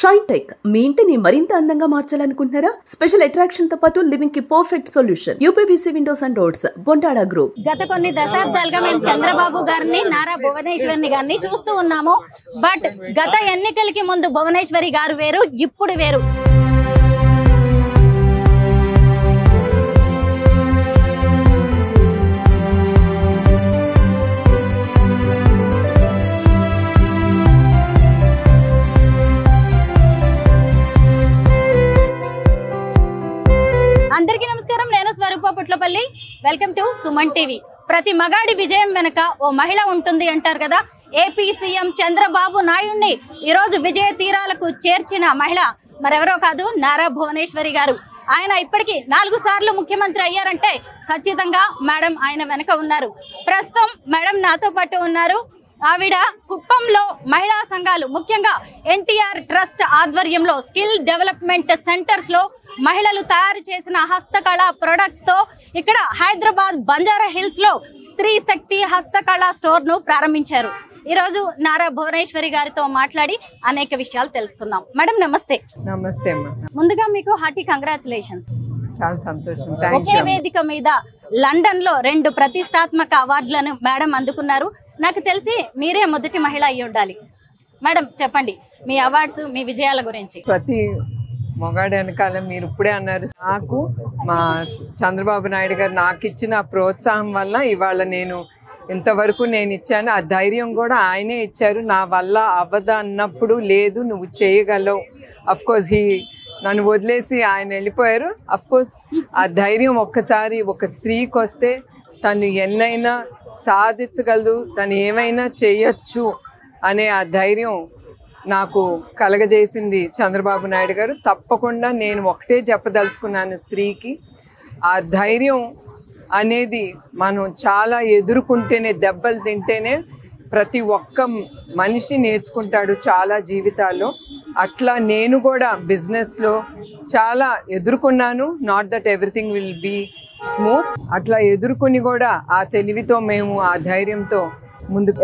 షైటెక్ మీ ఇంటిని మరింత అందంగా మార్చాలనుకుంటున్నారా? స్పెషల్ అట్రాక్షన్ తో పాటు లివింగ్ కి perfect solution UPVC windows and doors Bontada group. గత కొన్ని దశాబ్దాలుగా మేము చంద్రబాబు గారిని నారా భువనేశ్వరి గారిని చూస్తూ ఉన్నాము. బట్ గత ఎన్నికలకి ముందు భువనేశ్వరి గారు వేరు, ఇప్పుడు వేరు. అందరికీ నమస్కారం, నేను Swaroopa Putlapalli. Welcome to Suman TV. ప్రతి మగాడి విజయం వెనక ఓ మహిళ ఉంటుంది అంటారు కదా. ఏపీ సీఎం చంద్రబాబు నాయుడిని ఈరోజు విజయ తీరాలకు చేర్చిన మహిళ మరెవరో కాదు, నారా భువనేశ్వరి గారు. ఆయన ఇప్పటికీ 4 సార్లు ముఖ్యమంత్రి అయ్యారంటే ఖచ్చితంగా మేడం ఆయన వెనక ఉన్నారు. ప్రస్తుతం మేడం నాతో పాటు ఉన్నారు. ఆవిడ కుప్పంలో మహిళా సంఘాలు, ముఖ్యంగా ఎన్టీఆర్ ట్రస్ట్ ఆధ్వర్యంలో స్కిల్ డెవలప్మెంట్ సెంటర్స్ లో మహిళలు తయారు చేసిన హస్తకళ ప్రొడక్ట్స్ తో ఇక్కడ హైదరాబాద్ బంజారా హిల్స్ లో స్త్రీ శక్తి హస్తకళ స్టోర్ ను ప్రారంభించారు. ఈ రోజు నారా భువనేశ్వరి గారితో మాట్లాడి అనేక విషయాలు తెలుసుకుందాం. మేడం నమస్తే. నమస్తే అమ్మా. ముందుగా మీకు హార్టీ కంగ్రాచులేషన్స్. చాలా సంతోషం. ఒకే వేదిక మీద లండన్ లో 2 ప్రతిష్టాత్మక అవార్డులను మేడం అందుకున్నారు. నాకు తెలిసి మీరే మొదటి మహిళ అయ్యి ఉండాలి. మేడం చెప్పండి మీ అవార్డ్స్, మీ విజయాల గురించి. ప్రతి మొగాడు వెనకాల మీరు ఇప్పుడే అన్నారు, నాకు మా చంద్రబాబు నాయుడు గారు నాకు ఇచ్చిన ప్రోత్సాహం వల్ల ఇవాళ నేను ఇంతవరకు నేను ఇచ్చాను. ఆ ధైర్యం కూడా ఆయనే ఇచ్చారు. నా వల్ల అవ్వదా అన్నప్పుడు లేదు నువ్వు చేయగలవు. అఫ్కోర్స్ నన్ను వదిలేసి ఆయన వెళ్ళిపోయారు. అఫ్కోర్స్ ఆ ధైర్యం ఒక్కసారి ఒక స్త్రీకి వస్తే తను ఎన్నైనా సాధించగలదు, తను ఏమైనా చేయొచ్చు అనే ఆ ధైర్యం నాకు కలగజేసింది చంద్రబాబు నాయుడు గారు. తప్పకుండా నేను ఒకటే చెప్పదలుచుకున్నాను, స్త్రీకి ఆ ధైర్యం అనేది మనం చాలా ఎదుర్కొంటేనే, దెబ్బలు తింటేనే ప్రతి ఒక్క మనిషి నేర్చుకుంటాడు చాలా జీవితాల్లో. అట్లా నేను కూడా బిజినెస్లో చాలా ఎదుర్కొన్నాను. Not that everything will be smooth. అట్లా ఎదుర్కొని కూడా ఆ తెలివితో మేము ఆ ధైర్యంతో ముందుకు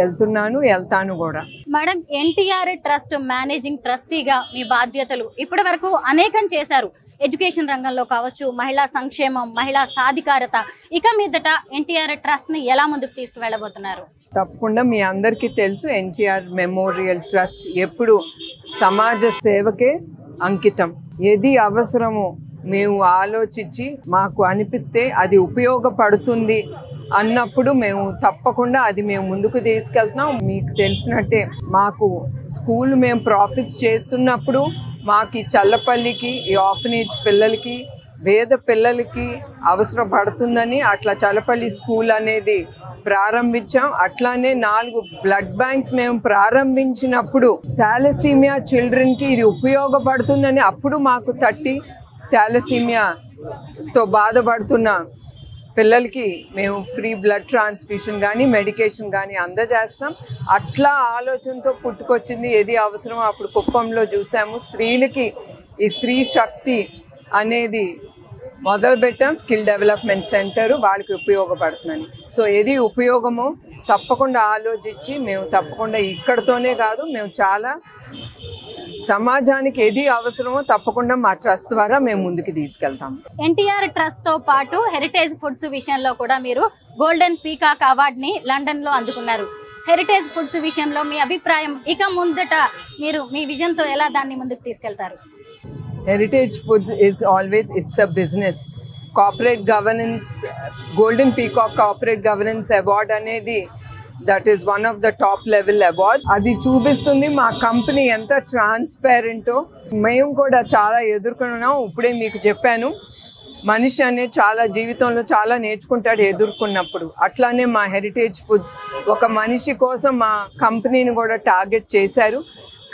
వెళ్తాను కూడా. మేడం, ఎన్టీఆర్ ట్రస్ట్ మేనేజింగ్ ట్రస్టీగా మీ బాధ్యతలు ఇప్పటి వరకు అనేకం చేశారు. ఎడ్యుకేషన్ రంగంలో కావచ్చు, మహిళా సంక్షేమం, మహిళా సాధికారత. ఇక మీదట ఎన్టీఆర్ ట్రస్ట్ ని ఎలా ముందుకు తీసుకువెళ్ళబోతున్నారు? తప్పకుండా మీ అందరికీ తెలుసు, ఎన్టీఆర్ మెమోరియల్ ట్రస్ట్ ఎప్పుడు సమాజ సేవకే అంకితం. ఏది అవసరమో మేము ఆలోచించి మాకు అనిపిస్తే అది ఉపయోగపడుతుంది అన్నప్పుడు మేము తప్పకుండా అది మేము ముందుకు తీసుకెళ్తున్నాం. మీకు తెలిసినట్టే మాకు స్కూల్ మేము ప్రాఫిట్స్ చేస్తున్నప్పుడు మాకు ఈ చల్లపల్లికి, ఈ ఆర్ఫనేజ్ పిల్లలకి, పేద పిల్లలకి అవసరం పడుతుందని అట్లా చల్లపల్లి స్కూల్ అనేది ప్రారంభించాం. అట్లానే 4 బ్లడ్ బ్యాంక్స్ మేము ప్రారంభించినప్పుడు థాలసీమియా చిల్డ్రన్కి ఇది ఉపయోగపడుతుందని అప్పుడు మాకు థాలసీమియాతో బాధపడుతున్న పిల్లలకి మేము ఫ్రీ బ్లడ్ ట్రాన్స్ఫ్యూషన్ కానీ మెడికేషన్ కానీ అందజేస్తాం. అట్లా ఆలోచనతో పుట్టుకొచ్చింది. ఏది అవసరమో అప్పుడు కుప్పంలో చూసాము. స్త్రీలకి ఈ స్త్రీ శక్తి అనేది మొదలుపెట్టాం. స్కిల్ డెవలప్మెంట్ సెంటర్ వాళ్ళకి ఉపయోగపడుతుందని. సో ఏది ఉపయోగమో తప్పకుండా ఆలోచించి మేము తప్పకుండా ఇక్కడతోనే కాదు, మేము చాలా సమాజానికి ఏది అవసరమో తప్పకుండా మా ట్రస్ట్ ద్వారా మేము ముందుకు తీసుకెళ్తాం. ఎన్టీఆర్ ట్రస్ట్ తో పాటు హెరిటేజ్ ఫుడ్స్ విషయంలో కూడా మీరు గోల్డెన్ పీకాక్ అవార్డ్ ని లండన్ లో అందుకున్నారు. హెరిటేజ్ ఫుడ్స్ విషయంలో మీ అభిప్రాయం, ఇక ముందట మీరు మీ విజన్ తో ఎలా దాన్ని ముందుకు తీసుకెళ్తారు? Heritage foods is always it's a business. Corporate governance, golden peacock corporate governance award అనేది that is one of the top level award. అది చూపిస్తుంది మా కంపెనీ ఎంత ట్రాన్స్పరెంటో. మేము కూడా చాలా ఎదుర్కొన్నాం. ఇప్పుడే మీకు చెప్పాను, మనిషి అనేది చాలా జీవితంలో చాలా నేర్చుకుంటాడు ఎదుర్కొన్నప్పుడు. అట్లానే మా హెరిటేజ్ ఫుడ్స్ ఒక మనిషి కోసం మా కంపెనీని కూడా టార్గెట్ చేశారు.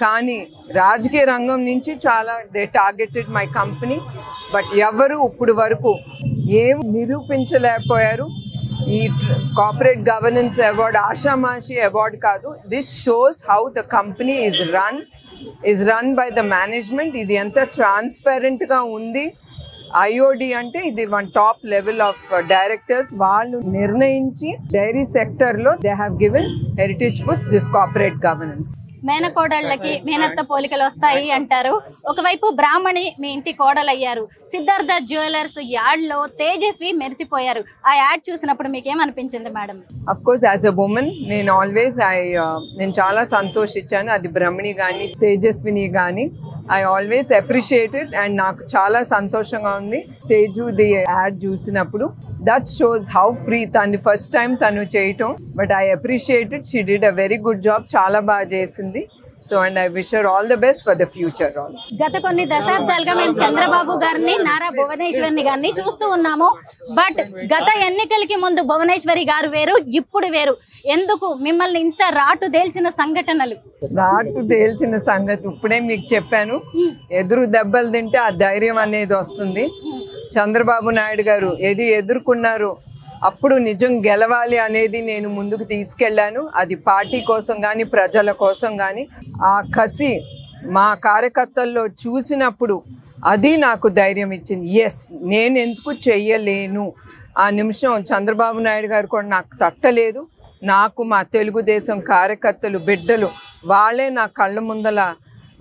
కానీ రాజకీయ రంగం నుంచి చాలా they targeted my company. But ఎవరు ఇప్పుడు వరకు ఏం నిరూపించలేకపోయారు. ఈ కార్పొరేట్ గవర్నెన్స్ అవార్డ్ ఆషామాషి అవార్డ్ కాదు. This shows how the company is run by the management. ఇది ఎంత ట్రాన్స్పరెంట్గా ఉంది. ఐఓడి అంటే ఇది one top level of directors. వాళ్ళు నిర్ణయించి డైరీ సెక్టర్లో they have given heritage foods this corporate governance. మేనకోడళ్ళకి మేనత్త పోలికలు వస్తాయి అంటారు. ఒకవైపు బ్రాహ్మణి మీ ఇంటి కోడలయ్యారు. సిద్ధార్థ జ్యువెలర్స్ యాడ్ లో తేజస్వి మెరిసిపోయారు. ఆ యాడ్ చూసినప్పుడు మీకేమనిపించింది madam? Of course as a woman నేను ఆల్వేస్ నేను చాలా సంతోషించాను. అది బ్రహ్మణి కానీ తేజస్విని కానీ ఐ ఆల్వేస్ అప్రిషియేటెడ్ అండ్ నాకు చాలా సంతోషంగా ఉంది తేజుది యాడ్ చూసినప్పుడు. That shows how free. తను ఫస్ట్ టైం తను చేయటం, but I appreciated. She did a very good job. చాలా బాగా చేసింది. So and I wish her all the best for the future also. గత కొన్ని దశాబ్దాలుగా మేము చంద్రబాబు గారిని, నారా భువనేశ్వరిని గారిని చూస్తూ ఉన్నాము. బట్ గత ఎన్నికలకి ముందు భువనేశ్వరి గారు వేరు, ఇప్పుడు వేరు. ఎందుకు మిమ్మల్ని ఇంత రాటు తేల్చిన సంఘటనలు? రాటు తేల్చిన సంగతి ఇప్పుడే మీకు చెప్పాను. ఎదురు దెబ్బలు తింటే ఆ ధైర్యం అనేది వస్తుంది. చంద్రబాబు నాయుడు గారు ఏది ఎదుర్కొన్నారు, అప్పుడు నిజం గెలవాలి అనేది నేను ముందుకు తీసుకెళ్ళాను. అది పార్టీ కోసం కానీ ప్రజల కోసం కానీ ఆ కసి మా కార్యకర్తల్లో చూసినప్పుడు అది నాకు ధైర్యం ఇచ్చింది. ఎస్, నేను ఎందుకు చెయ్యలేను. ఆ నిమిషం చంద్రబాబు నాయుడు గారు కూడా నాకు తట్టలేదు. నాకు మా తెలుగుదేశం కార్యకర్తలు బిడ్డలు వాళ్ళే నా కళ్ళ ముందల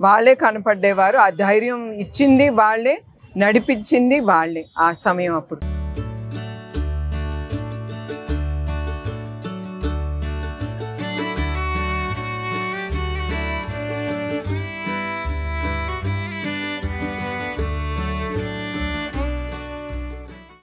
వాళ్ళే కనపడ్డేవారు. ఆ ధైర్యం ఇచ్చింది వాళ్ళే, నడిపించింది వాళ్ళే ఆ సమయం అప్పుడు.